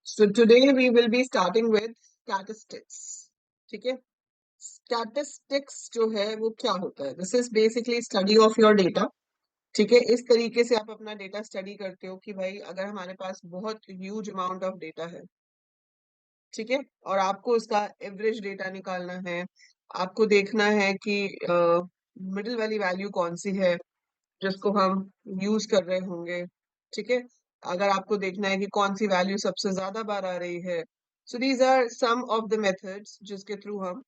So today we will be starting with statistics. ठीक है, statistics जो है वो क्या होता है? This is basically study of your data. ठीक है, इस तरीके से आप अपना डेटा स्टडी करते हो कि भाई अगर हमारे पास बहुत ह्यूज अमाउंट ऑफ डेटा है, ठीक है, और आपको उसका एवरेज डेटा निकालना है, आपको देखना है कि मिडिल वाली वैल्यू कौन सी है जिसको हम यूज कर रहे होंगे। ठीक है, अगर आपको देखना है कि कौन सी वैल्यू सबसे ज्यादा बार आ रही है। So these are some of the methods जिसके थ्रू हम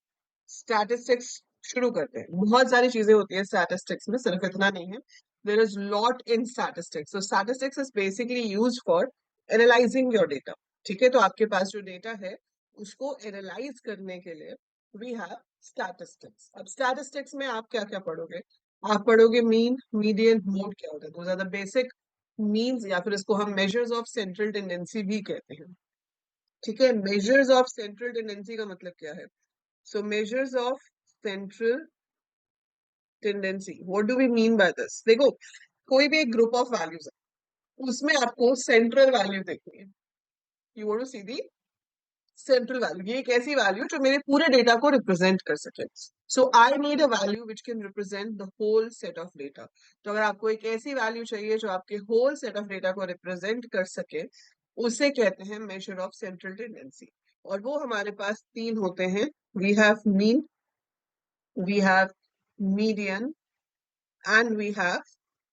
स्टैटिस्टिक्स शुरू करते हैं। बहुत सारी चीजें होती है स्टैटिस्टिक्स में, सिर्फ इतना नहीं है। There is lot in statistics. So statistics is basically used for analysing your data. ठीक है, तो आपके पास जो डेटा है उसको एनालाइज करने के लिए वी हैव स्टैटिस्टिक्स। अब स्टैटिस्टिक्स में आप क्या क्या पढ़ोगे? आप पढ़ोगे मीन, मीडियन, मोड क्या होता है। Those are the basic means, या फिर इसको हम मेजर्स ऑफ सेंट्रल टेंडेंसी भी कहते हैं। ठीक है, मेजर्स ऑफ सेंट्रल टेंडेंसी का मतलब क्या है? So measures of central tendency. What do we mean by this? देखो, कोई भी एक ग्रुप ऑफ वैल्यूज है, उसमें आपको सेंट्रल वैल्यू देखनी है। You want to see the central value. ये एक ऐसी वैल्यू जो मेरे पूरे डेटा को रिप्रेजेंट कर सके। So I need a value which can represent the whole set of data. तो अगर आपको एक ऐसी वैल्यू चाहिए जो आपके होल सेट ऑफ डेटा को रिप्रेजेंट कर सके, उसे कहते हैं मेजर ऑफ सेंट्रल टेंडेंसी। और वो हमारे पास तीन होते हैं। We have mean, we have median and we have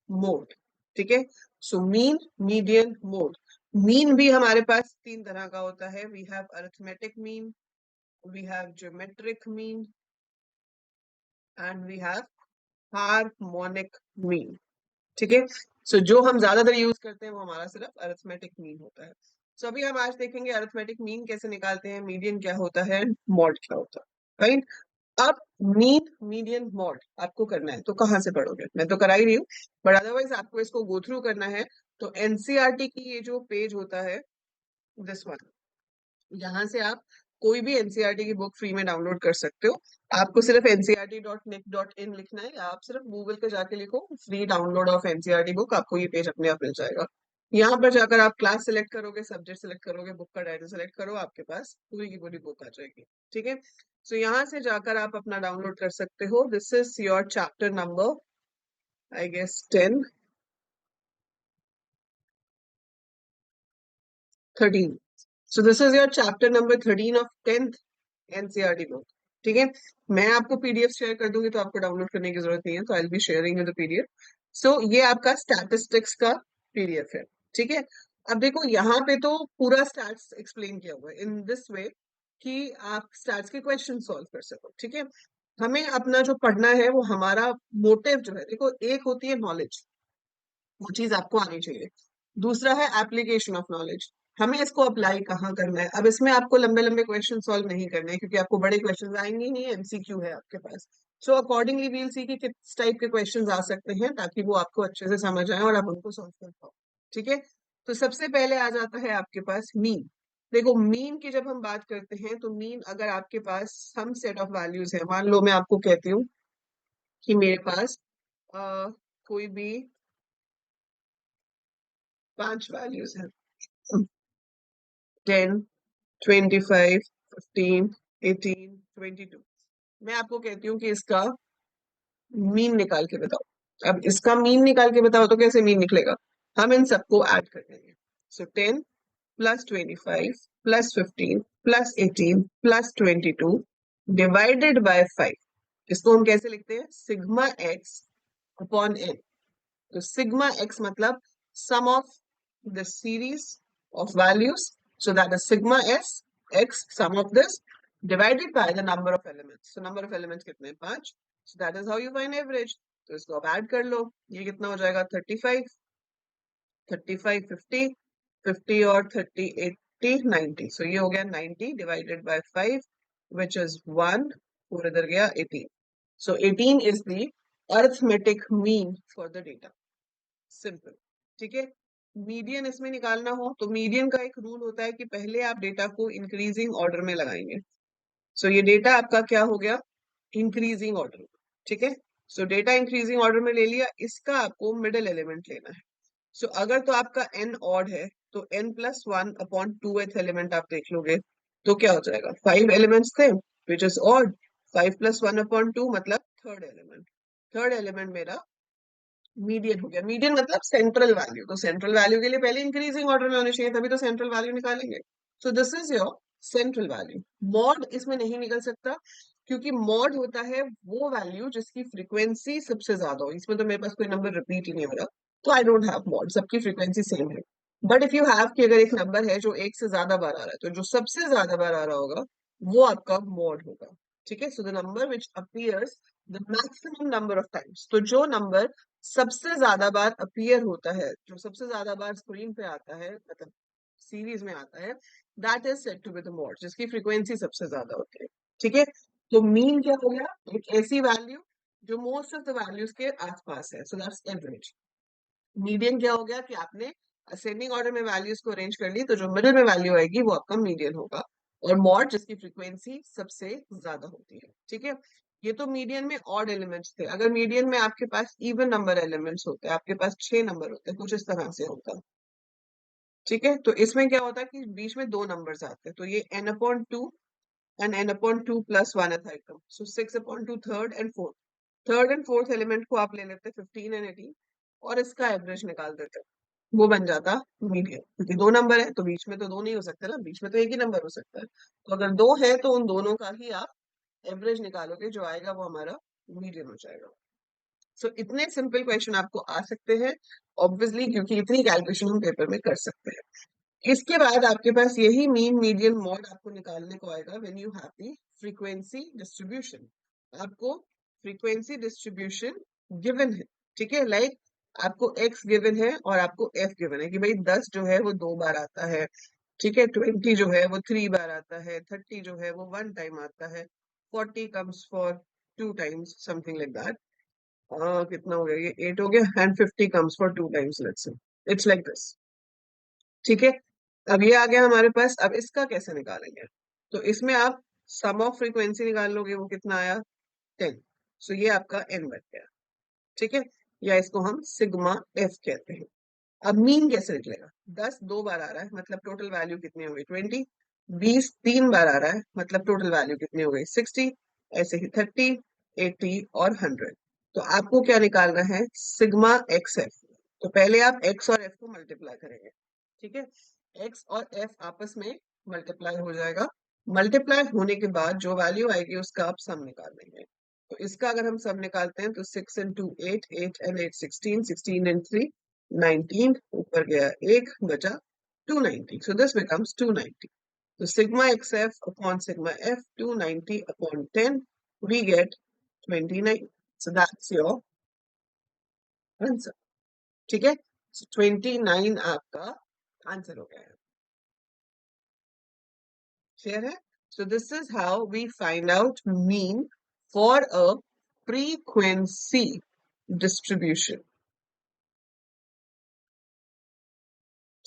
mode. ठीक है, so mean, median, mode. Mean भी हमारे पास तीन तरह का होता है। We have arithmetic mean, we have geometric mean and we have harmonic mean. ठीक है, सो जो हम ज्यादातर यूज करते हैं वो हमारा सिर्फ अरिथमेटिक मीन होता है। सो अभी हम आज देखेंगे अरिथमेटिक मीन कैसे निकालते हैं, मीडियन क्या होता है, मॉड क्या होता है। राइट, अब मीन, मीडियन, मॉड आपको करना है तो कहाँ से पढ़ोगे? मैं तो करा ही रही हूँ, बट अदरवाइज आपको इसको गो थ्रू करना है। तो एनसीईआरटी की ये जो पेज होता है, दिस वन, यहाँ से आप कोई भी एनसीईआरटी की बुक फ्री में डाउनलोड कर सकते हो। आपको सिर्फ ncrt.nic.in लिखना है, या आप सिर्फ गूगल पे जाके लिखो free download of NCERT book, आपको ये पेज अपने आप मिल जाएगा। यहाँ पर जाकर आप क्लास सेलेक्ट करोगे, सब्जेक्ट सेलेक्ट करोगे, बुक का टाइटल सेलेक्ट करो, आपके पास पूरी की पूरी बुक आ जाएगी। ठीक है, सो यहाँ से जाकर आप अपना डाउनलोड कर सकते हो। This is your chapter number I guess 10, 13। So this is your chapter number 13 of 10th NCERT book. ठीक है, मैं आपको पीडीएफ शेयर कर दूंगी तो आपको डाउनलोड करने की जरूरत नहीं है, तो I will be sharing you the PDF. So ये आपका स्टैटिस्टिक्स का पीडीएफ है। ठीक है, अब देखो यहाँ पे तो पूरा स्टैट्स एक्सप्लेन किया हुआ है इन दिस वे कि आप स्टैट्स के क्वेश्चन सॉल्व कर सको। ठीक है, हमें अपना जो पढ़ना है वो हमारा मोटिव जो है, देखो एक होती है नॉलेज, वो चीज आपको आनी चाहिए। दूसरा है एप्लीकेशन ऑफ नॉलेज, हमें इसको अप्लाई कहाँ करना है। अब इसमें आपको लंबे लंबे क्वेश्चन सॉल्व नहीं करने हैं क्योंकि आपको बड़े क्वेश्चन आएंगे ही नहीं, एमसीक्यू है आपके पास। सो अकॉर्डिंगली वील सी कि किस टाइप के क्वेश्चन आ सकते हैं ताकि वो आपको अच्छे से समझ आए और आप उनको सॉल्व कर पाओ। ठीक है, तो सबसे पहले आ जाता है आपके पास मीन। देखो मीन की जब हम बात करते हैं तो मीन, अगर आपके पास सम सेट ऑफ वैल्यूज है, मान लो मैं आपको कहती हूँ कि मेरे पास कोई भी 5 वैल्यूज हैं, 10, 25, 15, 18, 22। मैं आपको कहती हूँ कि इसका मीन निकाल के बताओ। अब इसका मीन निकाल के बताओ तो कैसे मीन निकलेगा? हम इन सबको ऐड कर देंगे। So 10 plus 25 plus 15 plus 18 plus 22 divided by 5। इसको हम कैसे लिखते हैं? Sigma x upon n. तो सिग्मा एक्स मतलब sum of the series of values, so that is sigma s x sum of this divided by the number of elements. So number of elements कितने हैं? 5। So that is how you find average. तो इसको आप add कर लो, ये कितना हो जाएगा? 35, 35, 50, 50 और 30, 80, 90। So ये हो गया 90 divided by 5 which is 1, और इधर गया 18। So 18 is the arithmetic mean for the data. Simple. ठीक है, मीडियन इसमें निकालना हो तो मीडियन का एक रूल होता है कि पहले आप डेटा को इंक्रीजिंग ऑर्डर में लगाएंगे। सो ये डेटा आपका क्या हो गया? Increasing order. ठीक है, सो डेटा इंक्रीजिंग ऑर्डर में ले लिया, इसका आपको मिडिल एलिमेंट लेना है। सो अगर तो आपका एन ऑड है तो n+1/2th एलिमेंट आप देख लोगे तो क्या हो जाएगा, 5 एलिमेंट्स थे विच इज ऑड, 5+1/2 मतलब थर्ड एलिमेंट मेरा मीडियन हो गया। मीडियन मतलब सेंट्रल वैल्यू, तो सेंट्रल वैल्यू के लिए पहले इंक्रीजिंग ऑर्डर में होने चाहिए, तभी तो सेंट्रल वैल्यू निकालेंगे। सो this is your central value. Mod इसमें नहीं निकल सकता, क्योंकि मॉड होता है वो वैल्यू जिसकी फ्रीक्वेंसी सबसे ज्यादा हो। इसमें तो मेरे पास कोई नंबर रिपीट ही नहीं हो रहा, तो आई डोंट हैव मॉड, सबकी फ्रीक्वेंसी सेम है। बट इफ यू हैव कि अगर एक नंबर है जो एक से ज्यादा बार आ रहा है, तो जो सबसे ज्यादा बार आ रहा होगा वो आपका मॉड होगा। ठीक है, so the number which appears the maximum number of times, तो जो नंबर सबसे ज्यादा बार अपीयर होता है, जो सबसे ज्यादा बार स्क्रीन पे आता है, मतलब सीरीज में आता है, that is said to be the mode, जिसकी फ्रीक्वेंसी सबसे ज्यादा होती है। ठीक है, तो मीन क्या हो गया, एक ऐसी वैल्यू जो मोस्ट ऑफ द वैल्यूज के आसपास है, सो दैट्स एवरेज। मीडियन क्या हो गया कि आपने असेंडिंग ऑर्डर में वैल्यूज को अरेंज कर ली, तो जो मिडिल में वैल्यू आएगी वो आपका मीडियन होगा। और मॉड जिसकी फ्रीक्वेंसी सबसे ज्यादा होती है। ठीक है, ये तो मीडियन में ऑड एलिमेंट्स थे। अगर मीडियन में आपके पास इवन नंबर एलिमेंट्स होते हैं, आपके पास 6 नंबर होते हैं, कुछ इस तरह से होता है। ठीक है, तो इसमें क्या होता है कि बीच में दो नंबर्स आते हैं, तो ये n/2 and n/2+1 item, so 6/2 third and fourth element को आप ले लेते हैं 15 एंड 18, और इसका एवरेज निकाल देते हैं, वो बन जाता मीडियन। क्योंकि दो नंबर है तो बीच में तो दो नहीं हो सकते ना, बीच में तो एक ही नंबर हो सकता है। तो अगर दो है तो उन दोनों का ही आप एवरेज निकालोगे, जो आएगा वो हमारा मीडियन हो जाएगा। सो इतने सिंपल क्वेश्चन आपको आ सकते हैं ऑब्वियसली, क्योंकि इतनी कैलकुलेशन हम पेपर में कर सकते हैं। इसके बाद आपके पास यही मीन मीडियन मॉड आपको निकालने को आएगा when you have the frequency distribution. आपको फ्रीक्वेंसी डिस्ट्रीब्यूशन गिवन है। ठीक है, लाइक आपको x गिवन है और आपको f गिवन है कि भाई 10 जो है वो 2 बार आता है। ठीक है, 20 जो है वो 3 बार आता है, 30 जो है वो 1 टाइम आता है, 40 comes for 2 times, something like that. कितना हो गया, ये 8 हो गया, and 50 comes for 2 times, let's say. It's like this. ठीक है, अब ये आ गया हमारे पास। अब इसका कैसे निकालेंगे, तो इसमें आप सम ऑफ फ्रीक्वेंसी निकाल लोगे, वो कितना आया, 10। सो ये आपका n बन गया। ठीक है, या इसको हम सिग्मा f कहते हैं। अब मीन कैसे निकलेगा, 10 2 बार आ रहा है मतलब टोटल वैल्यू कितनी हो गई 20, 20 3 बार आ रहा है मतलब टोटल वैल्यू कितनी हो गई 60, ऐसे ही 30, 80 और 100। तो आपको क्या निकालना है, सिग्मा एक्स एफ। तो पहले आप x और f को मल्टीप्लाई करेंगे। ठीक है, x और f आपस में मल्टीप्लाई हो जाएगा। मल्टीप्लाई होने के बाद जो वैल्यू आएगी उसका आप सम निकाल लेंगे। तो इसका अगर हम सम निकालते हैं तो 6 and 2 8, 8 and 8 16, 16 and 3 19, ऊपर गया 1 बचा 290, so this becomes 290. So sigma xf upon sigma f, 290 upon 10, we get 29. So that's your answer. ठीक है, so 29 आपका आंसर हो गया है। क्लियर है, so this is how we find out mean for a frequency distribution.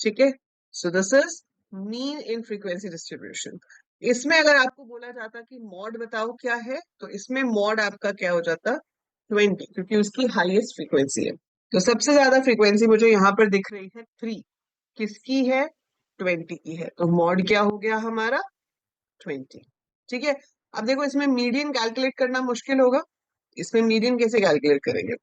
ठीक है, सो this is mean in frequency distribution. इसमें अगर आपको बोला जाता कि मॉड बताओ क्या है, तो इसमें मॉड आपका क्या हो जाता, 20, क्योंकि उसकी हाईएस्ट फ्रीक्वेंसी है। तो सबसे ज्यादा फ्रीक्वेंसी मुझे यहाँ पर दिख रही है 3, किसकी है, 20 की है, तो मॉड क्या हो गया हमारा 20। ठीक है, अब देखो इसमें मीडियन कैलकुलेट करना मुश्किल होगा। इसमें मीडियन कैसे कैलकुलेट करेंगे,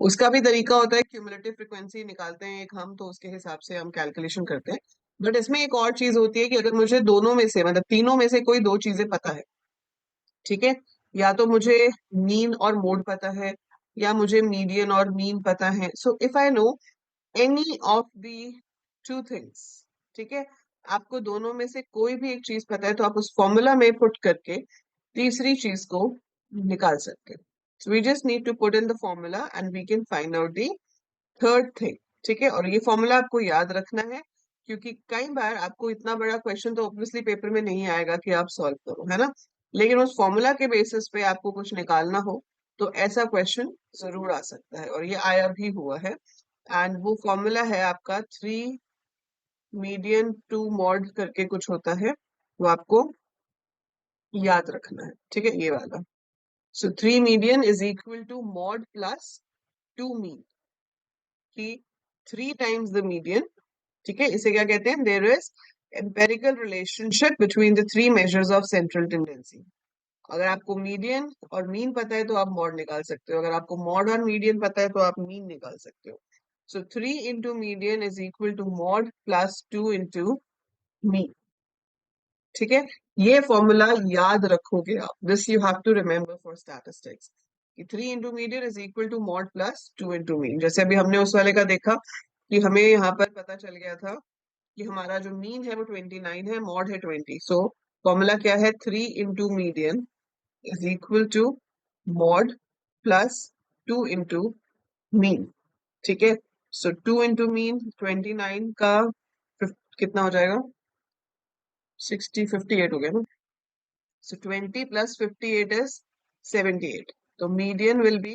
उसका भी तरीका होता है, क्यूमुलेटिव फ्रीक्वेंसी निकालते हैं एक हम, तो उसके हिसाब से हम कैलकुलेशन करते हैं। बट इसमें एक और चीज होती है कि अगर मुझे दोनों में से मतलब तीनों में से कोई दो चीजें पता है, ठीक है, या तो मुझे मीन और मोड पता है, या मुझे मीडियन और मीन पता है। So if I know any of the two things, ठीक है, आपको दोनों में से कोई भी एक चीज पता है, तो आप उस फॉर्मूला में पुट करके तीसरी चीज को निकाल सकते हैं। So we just need to put in the formula and we can find out the third thing. ठीक है, और ये फॉर्मूला आपको याद रखना है, क्योंकि कई बार आपको इतना बड़ा क्वेश्चन तो ऑब्वियसली पेपर में नहीं आएगा कि आप सॉल्व करो, है ना, लेकिन उस फॉर्मूला के बेसिस पे आपको कुछ निकालना हो तो ऐसा क्वेश्चन जरूर आ सकता है, और ये आया भी हुआ है। एंड वो फॉर्मूला है आपका 3 मीडियन 2 मॉड करके कुछ होता है, वो आपको याद रखना है। ठीक है, ये वाला। So 3 median is equal to mode plus 2 mean, कि 3 टाइम्स द मीडियन, ठीक है, इसे क्या कहते हैं? There is empirical relationship between the three measures of central tendency. अगर आपको मीडियन और मीन पता है तो आप मॉड निकाल सकते हो, अगर आपको मॉड और मीडियन पता है तो आप मीन निकाल सकते हो। So 3 into median is equal to mode plus 2 into mean. ठीक है, ये फॉर्मूला याद रखोगे आप, this you have to remember for statistics कि 3 into median is equal to mode plus 2 into mean. जैसे अभी हमने उस वाले का देखा कि हमें यहाँ पर पता चल गया था कि हमारा जो मीन है वो 29 है, मॉड है 20। सो फॉर्मूला क्या है? 3 into median is equal to mod plus 2 into mean। ठीक है, सो 2 into mean 29 का कितना हो जाएगा? 60 58 हो गया ना। सो 20 plus 58 is 78। तो median will be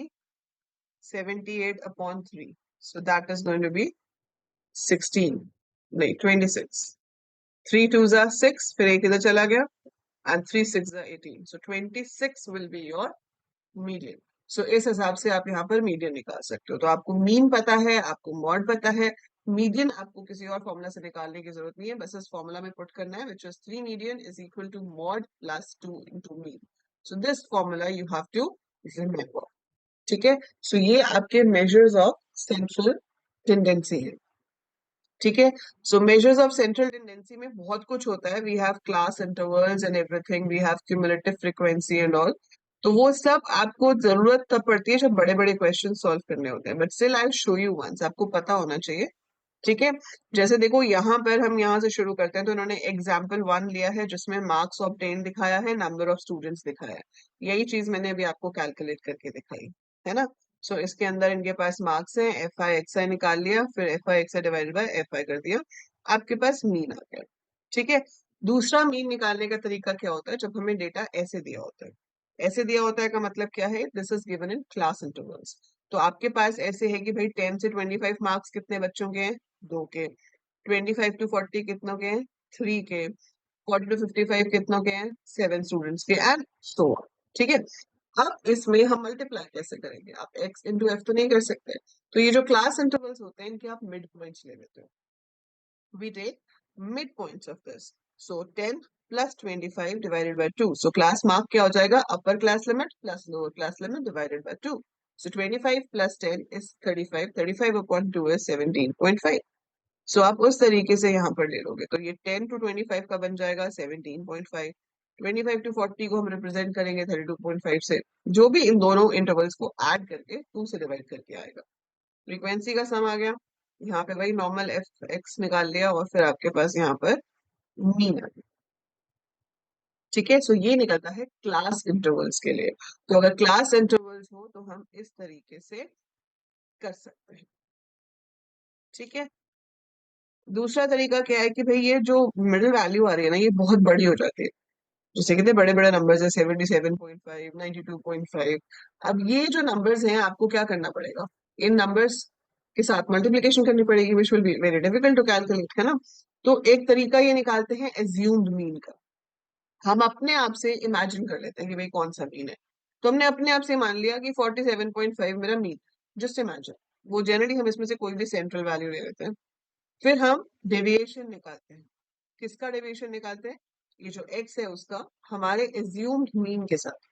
78 upon 3। So that is going to be 16, नहीं 26। 3 twos are 6, फिर एक इधर चला गया, and 3 6 are 18। So 26 will be your median. सो इस हिसाब से आप यहाँ पर मीडियन निकाल सकते हो। तो आपको मीन पता है, आपको मॉड पता है, मीडियन आपको किसी और फॉर्मूला से निकालने की जरूरत नहीं है, बस इस फॉर्मूला में पुट करना है, which is 3 median is equal to mode plus 2 into mean. So this formula you have to remember. ठीक है, सो ये आपके मेजर्स ऑफ सेंट्रल टेंडेंसी है। ठीक है, so measures of central tendency में बहुत कुछ होता है, we have class intervals and everything, we have cumulative frequency and all. तो वो सब आपको जरूरत तब पड़ती है जब बड़े बड़े क्वेश्चन सॉल्व करने होते हैं, but still I show you once, आपको पता होना चाहिए। ठीक है, जैसे देखो यहाँ पर हम यहाँ से शुरू करते हैं, तो इन्होंने एग्जाम्पल 1 लिया है जिसमें मार्क्स ऑब्टेन दिखाया है, नंबर ऑफ स्टूडेंट्स दिखाया है। यही चीज मैंने अभी आपको कैलकुलेट करके दिखाई है ना। सो इसके अंदर इनके पास मार्क्स हैं, एफ आई एक्स आई निकाल लिया, फिर F I x I divided by F I कर दिया, आपके पास मीन आ गया। ठीक है, दूसरा मीन निकालने का तरीका क्या होता है? जब हमें डेटा ऐसे दिया होता है, ऐसे दिया होता है का मतलब क्या है? This is given in class intervals. तो आपके पास ऐसे है कि भाई 10 से 25 मार्क्स कितने बच्चों के हैं? 2 के। 25 टू 40 कितनों के हैं? 3 के। 40 टू 55 कितनों के हैं? 7 स्टूडेंट्स के, एंड सो ऑन। ठीक है, अब इसमें हम मल्टीप्लाई कैसे करेंगे? आप x इंटू एफ तो नहीं कर सकते, तो ये जो क्लास इंटरवल्स होते हैं इनके आप मिड पॉइंट्स ले लेते हो। We take midpoints of this, so 10 plus 25 divided by 2। So class mark क्या हो जाएगा? upper class limit plus lower class limit divided by 2। So 25 plus 10 is 35, 35 upon 2 is 17.5। सो आप उस तरीके से यहाँ पर ले लोगे, तो ये 10 टू 25 का बन जाएगा 17.5। 25 टू 40 को हम रिप्रेजेंट करेंगे 32.5 से, जो भी इन दोनों इंटरवल्स को ऐड करके 2 से डिवाइड करके आएगा। फ्रीक्वेंसी का सम आ गया, यहाँ पे वही नॉर्मल एफ एक्स निकाल लिया, और फिर आपके पास यहाँ पर मीन आ गया। ठीक है, सो ये निकलता है क्लास इंटरवल्स के लिए। तो अगर क्लास इंटरवल्स हो तो हम इस तरीके से कर सकते हैं। ठीक है, दूसरा तरीका क्या है कि भाई ये जो मिडिल वैल्यू आ रही है ना, ये बहुत बड़ी हो जाती है, जैसे कितने बड़े बड़े नंबर्स है, 77.5, 92.5। अब ये जो नंबर्स हैं आपको क्या करना पड़ेगा? इन नंबर्स के साथ मल्टीप्लिकेशन करनी पड़ेगी, which will be very difficult to calculate, है ना। तो एक तरीका ये निकालते हैं एज्यूम्ड मीन का। हम अपने आप से इमेजिन कर लेते हैं कि भाई कौन सा मीन है। तो हमने अपने आप से मान लिया कि 47.5 मेरा मीन, जस्ट इमेजिन। वो जनरली हम इसमें से कोई भी सेंट्रल वैल्यू ले लेते हैं, फिर हम डेविएशन निकालते हैं। किसका डेविएशन निकालते हैं? ये जो x है उसका, हमारे एज्यूम्ड मीन के साथ।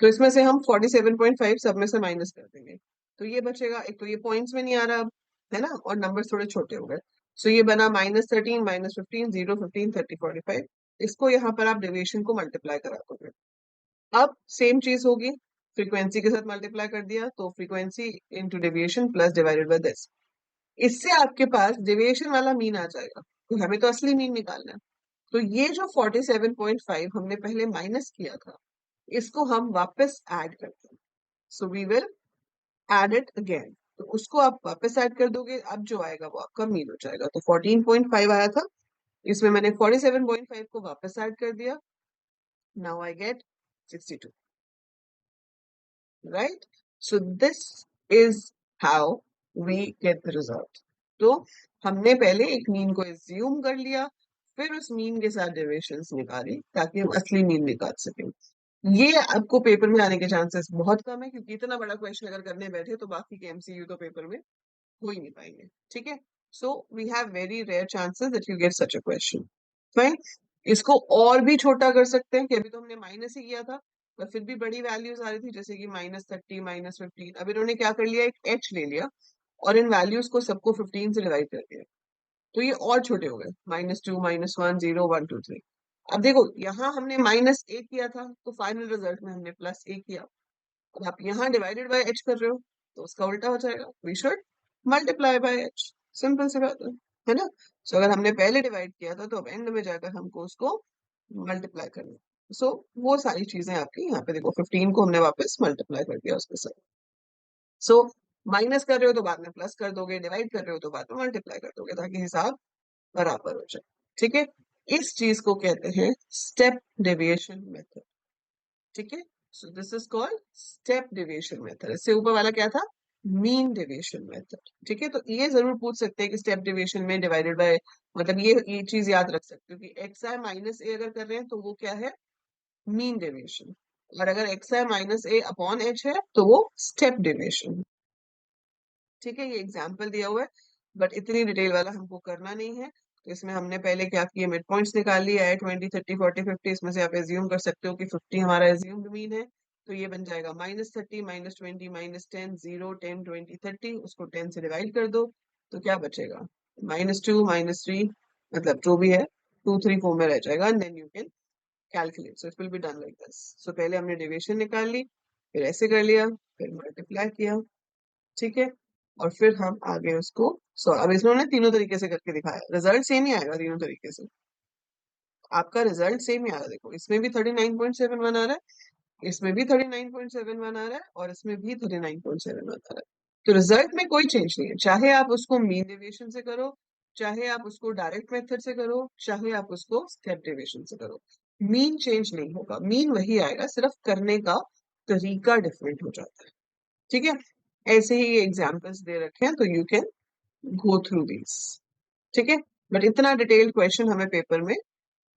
तो इसमें से हम 47.5 सब में से माइनस कर देंगे, तो ये बचेगा। एक तो ये पॉइंट्स में नहीं आ रहा अब, है ना, और नंबर थोड़े छोटे हो गए। सो ये बना -13, -15, 0, 15, 30, 45। इसको यहाँ पर आप डेविएशन को मल्टीप्लाई करा दोगे। अब सेम चीज होगी, फ्रीक्वेंसी के साथ मल्टीप्लाई कर दिया, तो frequency into deviation plus divided by this. इससे आपके पास डेविएशन वाला मीन आ जाएगा, तो हमें तो असली मीन निकालना है। तो ये जो 47.5 हमने पहले माइनस किया था, इसको हम वापस ऐड करते हैं। So we will add it again. तो उसको आप वापस ऐड कर दोगे, अब जो आएगा वो आपका मीन हो जाएगा। तो 14.5 आया था, इसमें मैंने 47.5 को वापस ऐड कर दिया, now I get 62, right. So this is how we get the result. तो हमने पहले एक मीन को एज्यूम कर लिया, फिर उस मीन के साथ डेविएशंस निकाली ताकि हम असली मीन निकाल सकें। ये आपको पेपर में आने के चांसेस बहुत कम है, क्योंकि इतना बड़ा क्वेश्चन अगर करने बैठे तो बाकी के एमसीक्यू तो पेपर में हो ही नहीं पाएंगे। ठीक है, so we have very rare chances that you get such a question. Fine. इसको और भी छोटा कर सकते हैं कि अभी तो हमने माइनस ही किया था, पर फिर भी बड़ी वैल्यूज आ रही थी, जैसे कि -30, -15। अब इन्होंने क्या कर लिया, एक h ले लिया और इन वैल्यूज को सबको 15 से डिवाइड कर दिया, तो ये और छोटे हो गए, -2, -1, 0, 1, 2, 3। अब देखो यहाँ हमने -a किया था, तो फाइनल रिजल्ट में हमने +a किया। अब आप यहाँ डिवाइडेड बाय h कर रहे हो, तो उसका उल्टा हो जाएगा, we should multiply by h। Simple सी बात है ना। सो अगर हमने पहले डिवाइड किया था, तो अब एंड में जाकर हमको उसको मल्टीप्लाई करना है। सो वो सारी चीजें आपकी यहाँ पे देखो, 15 को हमने वापस मल्टीप्लाई कर दिया उसके साथ। सो माइनस कर रहे हो तो बाद में प्लस कर दोगे, डिवाइड कर रहे हो तो बाद में मल्टीप्लाई कर दोगे, ताकि हिसाब बराबर हो जाए। ठीक है, इस चीज को कहते हैं स्टेप डेविएशन मेथड। ठीक है, सो this is called step deviation method. इससे ऊपर वाला क्या था, मीन डेविएशन मेथड। ठीक है, तो ये जरूर पूछ सकते हैं कि स्टेप डेविएशन में डिवाइडेड बाय, मतलब ये चीज याद रख सकते हो कि एक्स आई माइनस ए अगर कर रहे हैं तो वो क्या है, मीन डेविएशन। और अगर एक्स आई माइनस ए अपॉन एच है तो वो स्टेप डेविएशन। ठीक है, ये एग्जाम्पल दिया हुआ है, बट इतनी डिटेल वाला हमको करना नहीं है। तो इसमें हमने पहले क्या किया, मिड पॉइंट्स निकाल लिया है, 20, 30, 40, 50। इसमें से आप एज्यूम कर सकते हो कि 50 हमारा एज्यूम्ड मीन है, तो ये बन जाएगा -30, -20, -10, 0, 10, 20, 30। उसको 10 से डिवाइड कर दो, तो क्या बचेगा, -2, -3, मतलब जो भी है 2, 3, 4 में रह जाएगा, and then you can calculate. So it will be done like this. So पहले हमने डेविएशन निकाल ली, फिर ऐसे कर लिया, फिर मल्टीप्लाई किया। ठीक है, और फिर हम आगे उसको अब इसमें तीनों तरीके से करके दिखाया, रिजल्ट सेम ही आएगा तीनों तरीके से, आपका रिजल्ट सेम ही आ रहा है। देखो इसमें भी 39.71 आ रहा है, इसमें भी 39.71 आ रहा है, और इसमें भी 39.71 आ रहा है। तो रिजल्ट में कोई चेंज नहीं है, चाहे आप उसको मीन डेविएशन से करो, चाहे आप उसको डायरेक्ट मेथड से करो, चाहे आप उसको स्टेप डेविएशन से करो, मीन चेंज नहीं होगा, मीन वही आएगा, सिर्फ करने का तरीका डिफरेंट हो जाता है। ठीक है, ऐसे ही ये एग्जाम्पल्स दे रखे हैं, तो you can go through these. ठीक है, बट इतना डिटेल्ड क्वेश्चन हमें पेपर में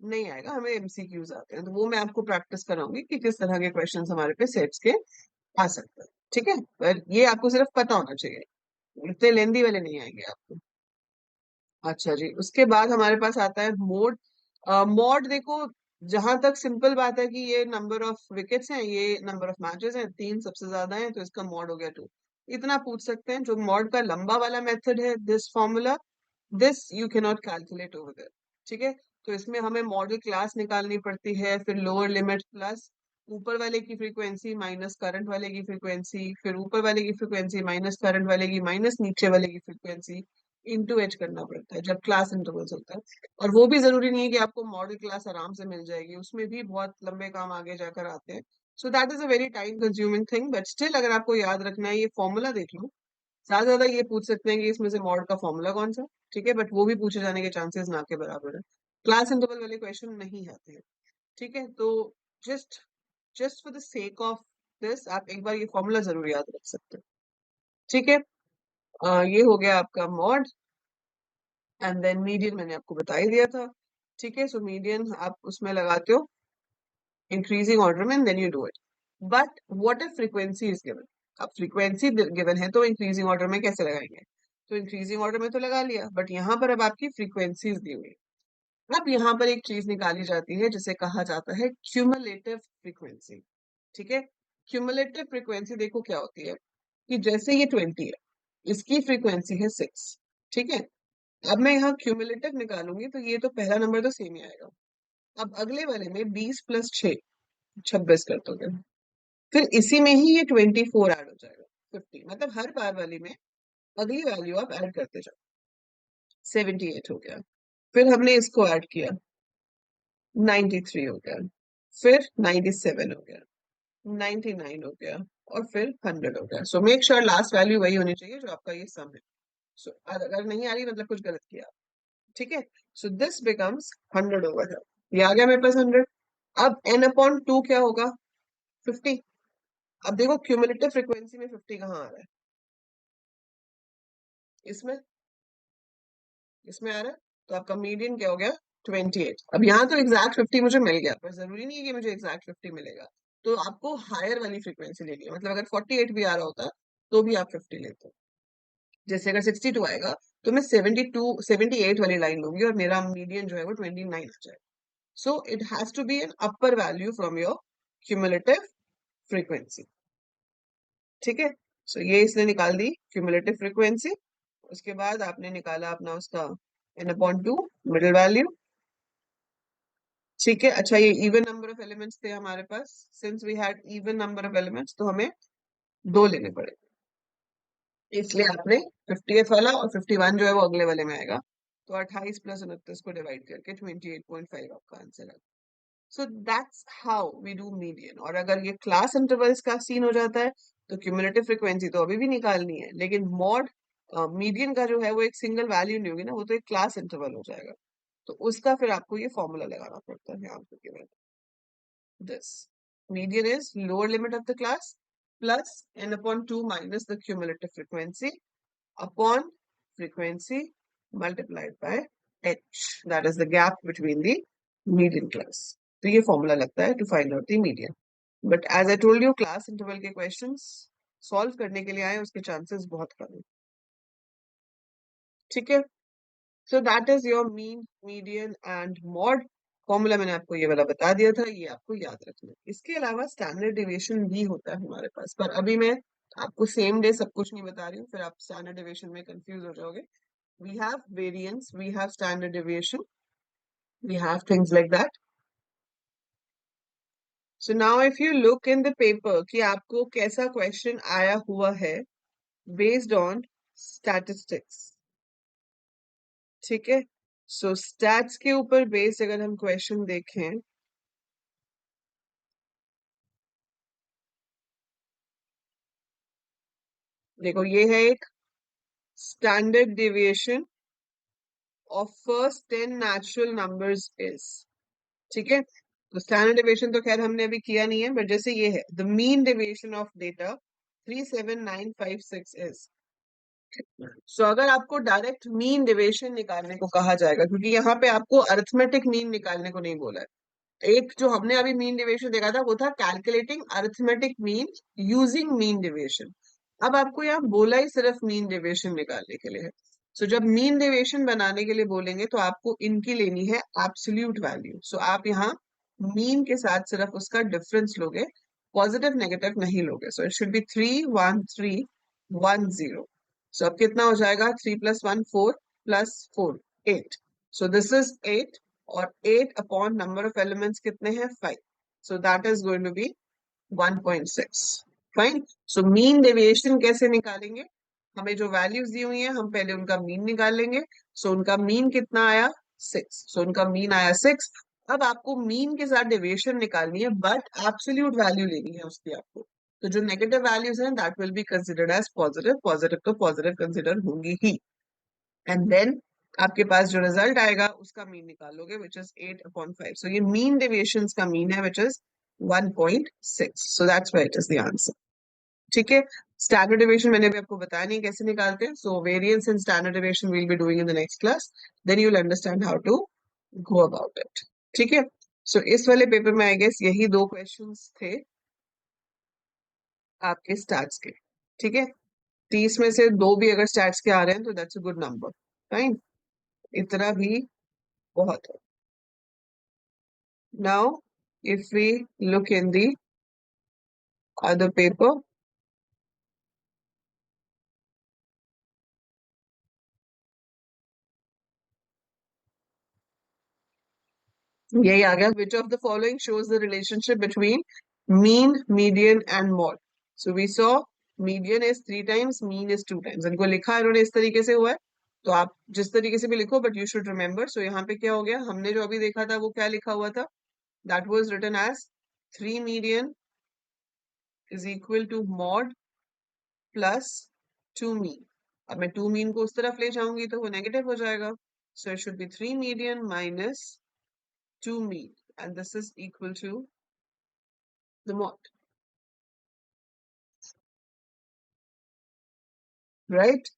नहीं आएगा, हमें एमसीक्यूज आते हैं, तो वो मैं आपको प्रैक्टिस कराऊंगी कि किस तरह के क्वेश्चंस हमारे पे सेट्स के आ सकते हैं। ठीक है, पर ये आपको सिर्फ पता होना चाहिए, इतने लेंदी वाले नहीं आएंगे आपको। अच्छा जी, उसके बाद हमारे पास आता है मोड। मोड देखो, जहां तक सिंपल बात है कि ये नंबर ऑफ विकेट्स हैं, ये नंबर ऑफ मैचेस हैं, 3 सबसे ज्यादा हैं, तो इसका मॉड हो गया 2। इतना पूछ सकते हैं। जो मॉड का लंबा वाला मेथड है, this formula, this you can not calculate over there. ठीक है, तो इसमें हमें मॉडल क्लास निकालनी पड़ती है, फिर लोअर लिमिट प्लस ऊपर वाले की फ्रीक्वेंसी माइनस करंट वाले की फ्रीक्वेंसी, फिर ऊपर वाले की फ्रीक्वेंसी माइनस करंट वाले की माइनस नीचे वाले की फ्रीक्वेंसी, इंटू एच करना पड़ता है जब क्लास इंटरवल्स होता है। और वो भी जरूरी नहीं है कि आपको मॉडल क्लास आराम से मिल जाएगी, उसमें भी बहुत लंबे काम आगे जाकर आते हैं। सो that is a very time consuming thing, but still अगर आपको याद रखना है, ये फॉर्मूला देख लो। ज्यादा से ज्यादा ये पूछ सकते हैं कि इसमें से मॉड का फॉर्मूला कौन सा। ठीक है, बट वो भी पूछे जाने के चांसेस ना के बराबर है, क्लास इंटरवल वाले क्वेश्चन नहीं आते हैं। ठीक है, तो just just for the sake of this आप एक बार ये फॉर्मूला जरूर याद रख सकते हैं। ठीक है, ये हो गया आपका मॉड। एंड देन मीडियन मैंने आपको बता ही दिया था। ठीक है, सो मीडियन आप उसमें लगाते हो इंक्रीजिंग ऑर्डर में, then you do it. But what if frequency is given. अब फ्रीक्वेंसी गिवन है तो इंक्रीजिंग ऑर्डर में कैसे लगाएंगे, तो इंक्रीजिंग ऑर्डर में तो लगा लिया, बट यहाँ पर अब आपकी फ्रीक्वेंसीज दी हुई है। अब यहाँ पर एक चीज निकाली जाती है जिसे कहा जाता है क्यूमुलेटिव फ्रीक्वेंसी। ठीक है, क्यूमुलेटिव फ्रीक्वेंसी देखो क्या होती है, कि जैसे ये 20 है, इसकी फ्रीक्वेंसी है 6। ठीक है, अब मैं यहाँ क्यूमुलेटिव निकालूंगी तो ये तो पहला नंबर तो सेम ही आएगा। अब अगले वाले में 20 + 6, 26 कर दोगे, फिर इसी में ही ये 24 ऐड हो जाएगा, 50। मतलब हर बार वाली में अगली वैल्यू आप ऐड करते जाओ। 78 हो गया, फिर हमने इसको ऐड किया, 93 हो गया, फिर 97 हो गया, 99 हो गया, और फिर 100 हो गया। So make sure last value वही होनी चाहिए जो आपका ये सम है। सो अगर नहीं आ रही मतलब कुछ गलत किया। ठीक है, सो दिस बिकम्स 100 ओवर है, ये आ गया मेरे पास 100। अब n/2 क्या होगा, 50। अब देखो क्यूमुलेटिव फ्रीक्वेंसी में 50 कहाँ आ रहा है, इसमें इसमें आ रहा है, तो आपका मीडियन क्या हो गया, 28। अब यहाँ तो एग्जैक्ट 50 मुझे मिल गया, पर जरूरी नहीं है कि मुझे एग्जैक्ट 50 मिलेगा, तो आपको हायर वाली फ्रीक्वेंसी लेनी है। मतलब अगर 48 भी आ रहा होता तो भी आप 50 लेते। जैसे अगर 62 आएगा तो मैं 78 वाली लाइन लूंगी और मेरा मीडियन जो है वो 29 आ जाए. So it has to be an upper value from your cumulative frequency. ठीक है. सो ये इसने निकाल दी क्यूमुलेटिव फ्रीक्वेंसी. उसके बाद आपने निकाला अपना उसका n/2 मिडिल वैल्यू. ठीक है. अच्छा, ये इवन नंबर ऑफ एलिमेंट्स थे हमारे पास. Since we had even number of elements तो हमें 2 लेने पड़े, इसलिए आपने 50th वाला और 51 जो है वो अगले वाले में आएगा. तो 28 प्लस 29 को डिवाइड करके 28.5 आपका आंसर है. So that's how we do median. और अगर ये क्लास इंटरवल्स का सीन हो जाता है तो क्यूमुलेटिव फ्रीक्वेंसी तो अभी भी निकालनी है, लेकिन मॉड मीडियन का जो है वो एक सिंगल वैल्यू नहीं होगी ना, वो तो एक क्लास इंटरवल हो जाएगा. तो उसका फिर आपको ये फॉर्मूला लगाना पड़ता है यहाँ पे given this. Median is lower limit of the class plus n/2 minus the cumulative frequency upon frequency multiplied by h. That is the gap between the median class. तो ये फॉर्मूला लगता है to find out the median. But as I told you, class interval के questions solve करने के लिए आए उसके chances बहुत कम है. ठीक है. So that is your mean, median and mod. Formula मैंने आपको ये वाला बता दिया था, ये आपको याद रखना है. इसके अलावा स्टैंडर्ड डेविएशन भी होता है हमारे पास, पर अभी मैं आपको सेम डे सब कुछ नहीं बता रही हूँ, फिर आप स्टैंडर्ड डेविएशन में कंफ्यूज हो जाओगे. We have variance, we have standard deviation, we have things like that. So now if you look in the paper कि आपको कैसा क्वेश्चन आया हुआ है बेस्ड ऑन स्टैटिस्टिक्स. ठीक है. सो स्टैट्स के ऊपर बेस्ड अगर हम क्वेश्चन देखें, देखो ये है एक standard deviation of first 10 natural numbers is. ठीक है. तो स्टैंडर्ड डेविएशन तो खैर हमने अभी किया नहीं है, बट जैसे ये है the mean deviation of data 37956 is. So अगर आपको डायरेक्ट मीन डेविएशन निकालने को कहा जाएगा, क्योंकि यहाँ पे आपको अरिथमेटिक मीन निकालने को नहीं बोला है. एक जो हमने अभी मीन डेविएशन देखा था वो था calculating arithmetic mean using mean deviation. अब आपको यहाँ बोला ही सिर्फ मीन डेविएशन निकालने के लिए है. सो जब मीन डेविएशन बनाने के लिए बोलेंगे तो आपको इनकी लेनी है एब्सोल्यूट वैल्यू. सो आप यहाँ मीन के साथ सिर्फ उसका डिफरेंस लोगे, पॉजिटिव नेगेटिव नहीं लोगे. So it should be 31310. सो अब कितना हो जाएगा? 3+1 4 +4 8. सो दिस इज 8 और 8 अपॉन नंबर ऑफ एलिमेंट्स कितने हैं? 5. So that is going to be 1.6. Fine. So mean deviation कैसे निकालेंगे? हमें जो वैल्यूज दी हुई हैं हम पहले उनका मीन निकाल लेंगे. सो उनका मीन कितना आया? 6. सो उनका मीन आया 6. अब आपको मीन के साथ डेविएशन निकालनी है, बट एब्सोल्यूट वैल्यू लेनी है उसकी आपको. तो जो नेगेटिव वैल्यूज हैं that will be considered as positive. Positive तो पॉजिटिव कंसिडर होंगी ही. एंड देन आपके पास जो रिजल्ट आएगा उसका मीन निकालोगे विच इज 8/5. सो ये मीन डेविएशंस का मीन है which is 1.6. So that's why it is the answer. ठीक है. स्टैंडर्ड डेविएशन मैंने भी आपको बताया नहीं कैसे निकालते हैं. So variance in standard deviation will be doing in the next class. Then you will understand how to go about it. ठीक है. सो इस वाले पेपर में आई गेस यही 2 क्वेश्चंस थे आपके स्टैट्स के. ठीक है. 30 में से 2 भी अगर स्टैट्स के आ रहे हैं तो that's a good number. Fine. इतना भी बहुत है. Now, if we look in the other paper, यही आ गया. Which of the following shows the relationship between mean, median and mode? So we saw median is 3 times, mean is 2 times. इनको लिखा है इन्होंने इस तरीके से हुआ है, तो आप जिस तरीके से भी लिखो, but you should remember. So यहाँ पे क्या हो गया? हमने जो अभी देखा था वो क्या लिखा हुआ था? That was written as 3 median is equal to mod plus 2 mean. अब मैं 2 mean को उस तरफ ले जाऊंगी तो वो नेगेटिव हो जाएगा. So it should be 3 median minus 2 mean, and this is equal to the mod. Right?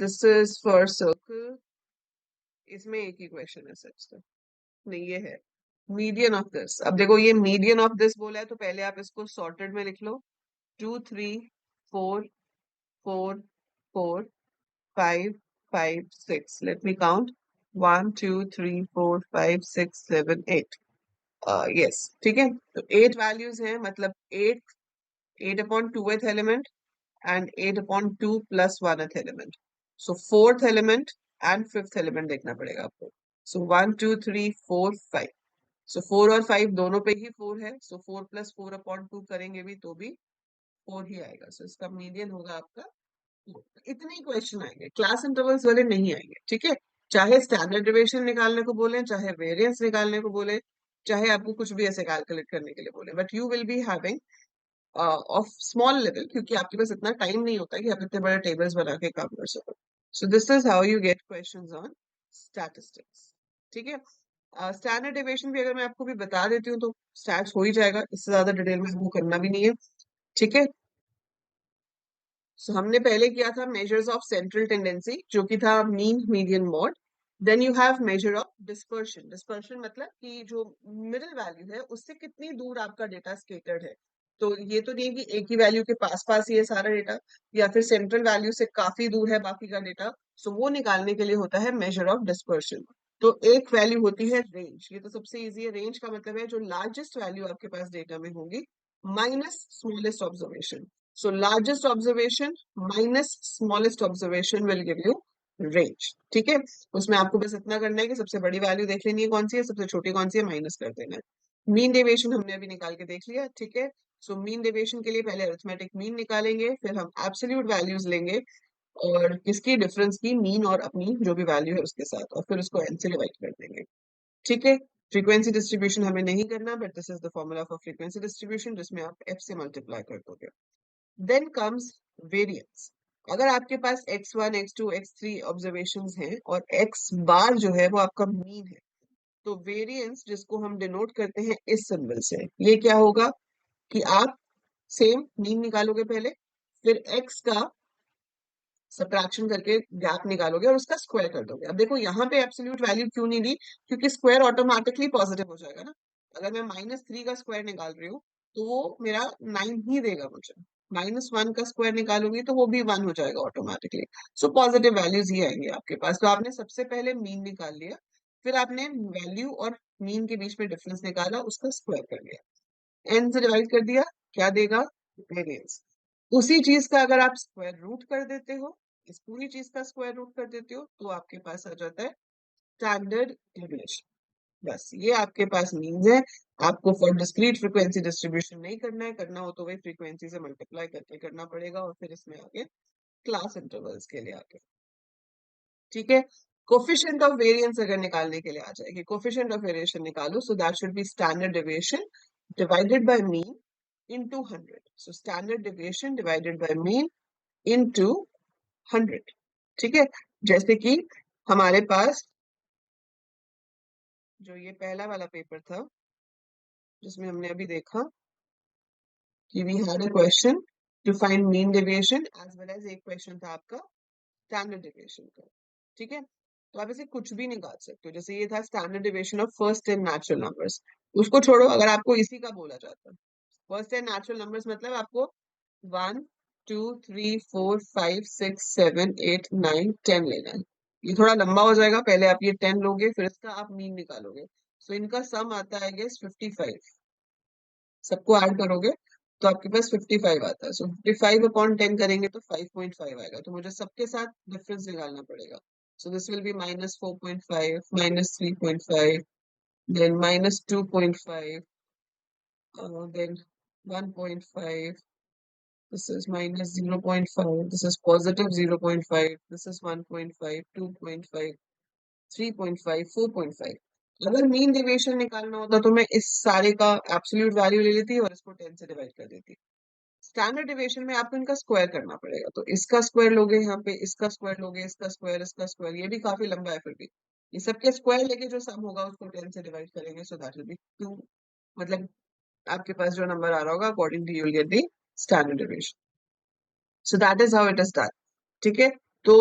This is for circle. इसमें एक ही क्वेश्चन है सच तो नहीं, ये है मीडियन ऑफ दिस. अब देखो ये मीडियन ऑफ दिस बोला है तो पहले आप इसको सॉर्टेड में लिख लो. 2 3 4 4 4 5 5 6, let me count, 1 2 3 4 5 6 7 8, यस, ठीक है। तो 8 वैल्यूज हैं, मतलब 8 upon 2th element and 8/2 plus 1th element. So 4th element and 5th element देखना पड़ेगा आपको। So 1 2 3 4 5, so 4 और 5 दोनों पे ही 4 है, so 4 plus 4/2 करेंगे भी तो भी 4 ही आएगा। So इसका मीडियन होगा आपका 4। इतने ही क्वेश्चन आएंगे, क्लास इंटरवल्स वाले नहीं आएंगे, ठीक है। चाहे स्टैंडर्ड डेविएशन निकालने को बोले, चाहे वेरिएंस निकालने को बोले, चाहे आपको कुछ भी ऐसे कैलकुलेट करने के लिए बोले, but you will be having of small level, क्योंकि आपके पास इतना टाइम नहीं होता कि आप इतने बड़े टेबल्स बना के काम कर सको। सो this is how you get questions on statistics, ठीक है। स्टैंडर्ड डेविएशन भी अगर मैं आपको भी बता देती हूँ तो स्टैट्स हो ही जाएगा, इससे ज्यादा डिटेल में हमको करना भी नहीं है, ठीक है। सो हमने पहले किया था मेजर्स ऑफ सेंट्रल टेंडेंसी, जो कि था mean median mode. Then you have measure of dispersion. Dispersion मतलब कि जो मिडिल वैल्यू है उससे कितनी दूर आपका डेटा स्केटर्ड है। तो ये तो नहीं है कि एक ही वैल्यू के पास पास ही है सारा डेटा, या फिर सेंट्रल वैल्यू से काफी दूर है बाकी का डेटा। सो वो निकालने के लिए होता है मेजर ऑफ डिस्पर्शन। तो एक वैल्यू होती है रेंज, ये तो सबसे इजी है। रेंज का मतलब है जो लार्जेस्ट वैल्यू आपके पास डेटा में होगी minus smallest observation. So largest observation minus smallest observation will give you range, ठीक है। उसमें आपको बस इतना करना है कि सबसे बड़ी वैल्यू देख लेनी है कौन सी है, सबसे छोटी कौन सी है, माइनस कर देना है। मीन डेविएशन हमने अभी निकाल के देख लिया, ठीक है। सो मीन डेविएशन के लिए पहले अरिथमेटिक मीन निकालेंगे, फिर हम एब्सोल्यूट वैल्यूज लेंगे और किसकी, डिफरेंस की, मीन और अपनी जो भी वैल्यू है उसके साथ, और फिर उसको n से डिवाइड कर देंगे, ठीक है। फ्रीक्वेंसी डिस्ट्रीब्यूशन हमें नहीं करना, but this is the formula for frequency distribution, जिसमें आप f से मल्टीप्लाई कर दोगे। Then comes variance. अगर आपके पास x1 x2 x3 ऑब्जर्वेशंस हैं और x बार जो है वो आपका मीन है, तो वेरिएंस जिसको हम डिनोट करते हैं इस सिंबल से, ये क्या होगा कि आप सेम मीन निकालोगे पहले, फिर x का सब्ट्रैक्शन करके गैप निकालोगे और उसका स्क्वायर कर दोगे। अब देखो यहाँ पे एब्सोल्यूट वैल्यू क्यों नहीं ली, क्योंकि स्क्वायर ऑटोमेटिकली पॉजिटिव हो जाएगा ना। अगर मैं -3 का स्क्वायर निकाल रही हूँ तो वो मेरा 9 ही देगा मुझे, -1 का स्क्वायर निकालूंगी तो वो भी 1 हो जाएगा ऑटोमेटिकली। सो पॉजिटिव वैल्यूज ही आएंगे आपके पास। तो आपने सबसे पहले मीन निकाल लिया, फिर आपने वैल्यू और मीन के बीच में डिफरेंस निकाला, उसका स्क्वायर कर लिया, n से डिवाइड कर दिया, क्या देगा, वेरिएंस। उसी चीज का अगर आप स्क्वायर रूट कर देते हो, इस पूरी चीज का स्क्वायर रूट कर देते हो, तो आपके पास आ जाता है स्टैंडर्ड डेविएशन। बस ये आपके पास मीन्स है। आपको फॉर डिस्क्रीट फ्रीक्वेंसी डिस्ट्रीब्यूशन नहीं करना है, करना हो तो वही फ्रीक्वेंसी से मल्टीप्लाई करके करना पड़ेगा, और फिर इसमें आगे क्लास इंटरवल्स के लिए आगे, ठीक है। कोफिशिएंट ऑफ वेरिएंस अगर निकालने के लिए आ जाएगी, कोफिशिएंट ऑफ वेरिएशन निकालो, so that should be standard deviation divided by mean into 100. So standard deviation divided by mean into 100, ठीक है। जैसे कि हमारे पास जो ये पहला वाला पेपर था जिसमें हमने अभी देखा कि we had a question to find mean deviation as well as एक क्वेश्चन था आपका स्टैंडर्ड डेविएशन का, ठीक है। तो आप इसे कुछ भी निकाल सकते हो, जैसे ये था standard deviation of first 10 natural numbers. उसको छोड़ो, अगर आपको इसी का बोला जाता, फर्स्ट 10 नेचुरल नंबर्स मतलब आपको 1 2 3 4 5 6 7 8 9 10 लेना है। ये थोड़ा लंबा हो जाएगा, पहले आप ये 10 लोगे, फिर इसका आप मीन निकालोगे। सो इनका सम आता है गेस 55, सबको ऐड करोगे तो आपके पास 55 आता है। सो 55 अपॉन 10 करेंगे तो 5.5 आएगा, तो मुझे सबके साथ डिफरेंस निकालना पड़ेगा। So this will be -4.5, -3.5, then -2.5, then 1.5, this is -0.5, this is positive 0.5, this is 1.5, 2.5, 3.5, 4.5। अगर मीन डेविएशन निकालना होता तो मैं इस सारे का एब्सोल्यूट वैल्यू ले लेती और इसको 10 से डिवाइड कर देती। स्टैंडर्ड डेविएशन में आपको इनका स्क्वायर करना पड़ेगा, तो इसका स्क्वायर लोगे यहाँ पे, इसका स्क्वायर लोगे, इसका स्क्वायर, ये भी काफी लंबा है, फिर भी ये सबके स्क्वायर लेके जो सम होगा उसको 10 से डिवाइड करेंगे, सो दैट विल बी 2। मतलब आपके पास जो नंबर आ रहा होगा according to you will get the standard deviation. So that is how it is done, ठीक है। तो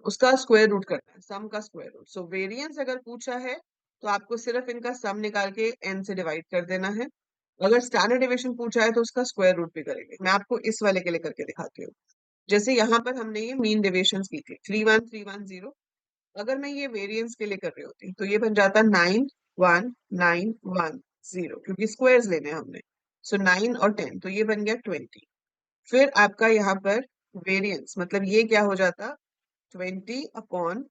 उसका स्क्वायर रूट करना है, सम का स्क्वायर रूट। सो वेरिएंस अगर पूछा है तो आपको सिर्फ इनका सम निकाल के n से डिवाइड कर देना है। अगर स्टैंडर्ड डेविएशन पूछा है तो उसका स्क्वायर रूट भी करेंगे। मैं आपको इस वाले के लिए करके दिखाती हूँ। जैसे यहाँ पर हमने ये मीन डेविएशन की थी 31310, अगर मैं ये वेरिएंस के लिए कर रही होती तो ये बन जाता 91910, क्योंकि स्क्वायर्स लेने हैं हमने। सो 9 और 10 तो ये बन गया 20। फिर आपका यहाँ पर वेरिएंस मतलब ये क्या हो जाता 20/5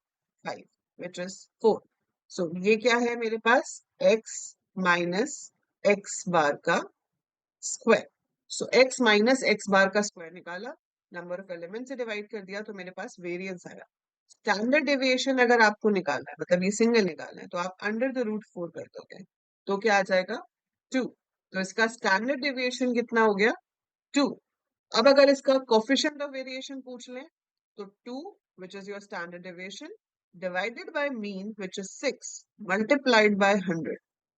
विच इज 4। सो ये क्या है मेरे पास x माइनस एक्स बार का स्क्वायर। सो x माइनस एक्स बार का स्क्वायर निकाला, नंबर ऑफ एलिमेंट से डिवाइड कर दिया तो मेरे पास वेरिएंस आया। स्टैंडर्ड डेविएशन अगर आपको निकालना है मतलब ये सिंगल निकालना है तो आप अंडर द रूट 4 कर दोगे तो क्या आ जाएगा 2। तो इसका स्टैंडर्ड डेविएशन कितना हो गया 2। अब अगर इसका कोफिशिएंट ऑफ वेरिएशन पूछ लें तो 2 which is your standard deviation divided by mean which is 6 multiplied by 100,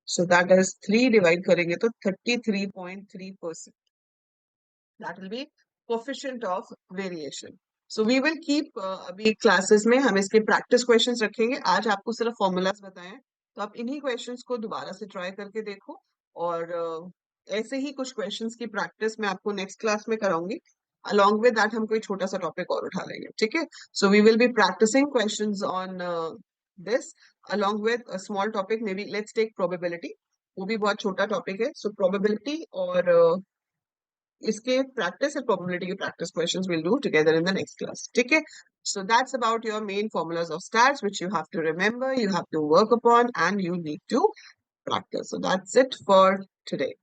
so that is 3 divide करेंगे तो 33.3%, that will be coefficient of variation. So we will keep अभी क्लासेस में हम इसके प्रैक्टिस क्वेश्चंस रखेंगे। आज आपको सिर्फ फॉर्मूलाज बताए हैं तो आप इन्हीं क्वेश्चंस को दोबारा से ट्राई करके देखो और ऐसे ही कुछ क्वेश्चंस की प्रैक्टिस मैं आपको नेक्स्ट क्लास में कराऊंगी। along with that हम कोई छोटा सा टॉपिक और उठा लेंगे, ठीक है। So we will be practising questions on this along with a small topic, maybe let's take probability, वो भी बहुत छोटा टॉपिक है। सो प्रोबेबिलिटी और इसके प्रैक्टिस और प्रोबेबिलिटी के practice questions will do together in the next class, ठीक है। So that's about your main formulas of stats which you have to remember, you have to work upon and you need to practice. So that's it for today.